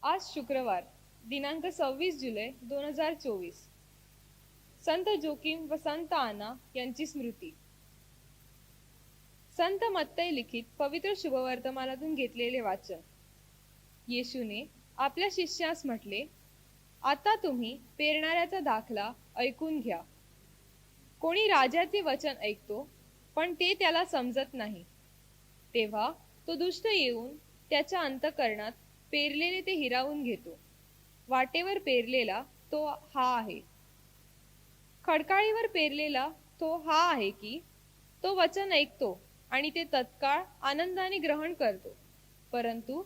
आज शुक्रवार दिनांक 26 जुलै 2024. संत जोकीम व संत आना यांची स्मृती. संत मत्तई लिखित पवित्र शुभवर्तमानातून घेतलेले वाचन. येशूने आपल्या शिष्यास म्हटले, आता तुम्ही पेरणाऱ्याचा दाखला ऐकून घ्या. कोणी राजाचे वचन ऐकतो, पण ते त्याला समजत नाही. तेव्हा तो दुष्ट येऊन त्याच्या अंतःकरणात पेरलेले ते हिरावून घेतो. वाटेवर पेरलेला तो हा आहे. खडकाळीवर पेरलेला तो हा आहे की तो वचन ऐकतो आणि ते तत्काळ आनंदाने ग्रहण करतो, परंतु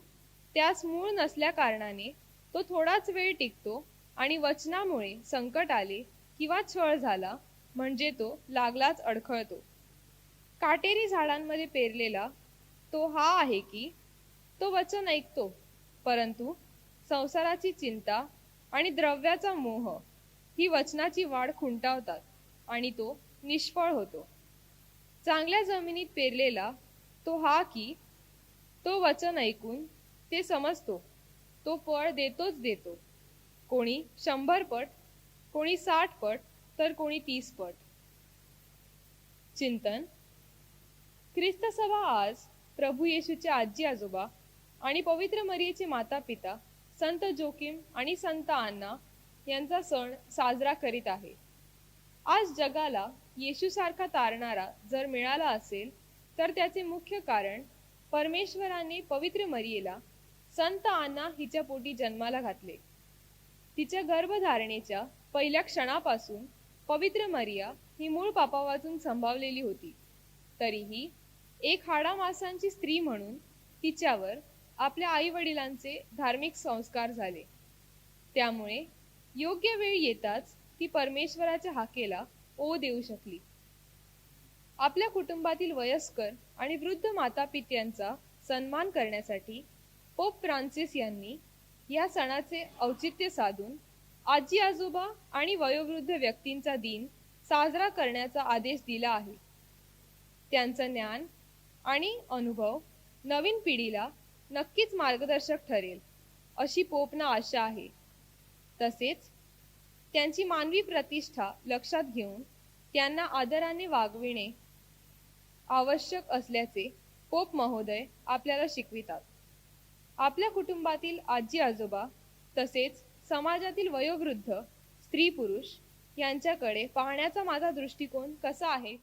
त्यास मूळ नसल्या कारणाने तो थोडाच वेळ टिकतो आणि वचनामुळे संकट आले किंवा छळ झाला म्हणजे तो लागलाच अडखळतो. काटेरी झाडांमध्ये पेरलेला तो हा आहे की तो वचन ऐकतो, परंतु संसाराची चिंता आणि द्रव्याचा मोह ही वचनाची वाढ खुंटावतात आणि तो निष्फळ होतो. चांगल्या जमिनीत पेरलेला तो हा की तो वचन ऐकून ते समजतो, तो फळ देतोच देतो. कोणी 100 पट, कोणी 60 पट, तर कोणी 30 पट. चिंतन. ख्रिस्त सभा आज प्रभू येशूचे आजी आजोबा आणि पवित्र मरियेचे माता पिता संत जोकीम आणि संत आना यांचा सण साजरा करीत आहे. आज जगाला येशूसारखा तारणारा जर मिळाला असेल तर त्याचे मुख्य कारण परमेश्वराने पवित्र मरियेला संत आना हिच्या पोटी जन्माला घातले. तिच्या गर्भधारणेच्या पहिल्या क्षणापासून पवित्र मरिया ही मूळ पापावाचून संभावलेली होती. तरीही एक हाडामासांची स्त्री म्हणून तिच्यावर आपल्या आई वडिलांचे धार्मिक संस्कार झाले. त्यामुळे योग्य वेळ येताच ती परमेश्वराच्या हाकेला ओ देऊ शकली. आपल्या कुटुंबातील वयस्कर आणि वृद्ध मातापित्यांचा सन्मान करण्यासाठी पोप फ्रान्सिस यांनी या सणाचे औचित्य साधून आजी आजोबा आणि वयोवृद्ध व्यक्तींचा दिन साजरा करण्याचा आदेश दिला आहे. त्यांचं ज्ञान आणि अनुभव नवीन पिढीला नक्कीच मार्गदर्शक ठरेल अशी पोपना आशा आहे. तसेच त्यांची मानवी प्रतिष्ठा लक्षात घेऊन त्यांना आदराने वागविणे आवश्यक असल्याचे पोप महोदय आपल्याला शिकवितात. आपल्या कुटुंबातील आजी आजोबा तसेच समाजातील वयोवृद्ध स्त्री पुरुष यांच्याकडे पाहण्याचा माझा दृष्टिकोन कसा आहे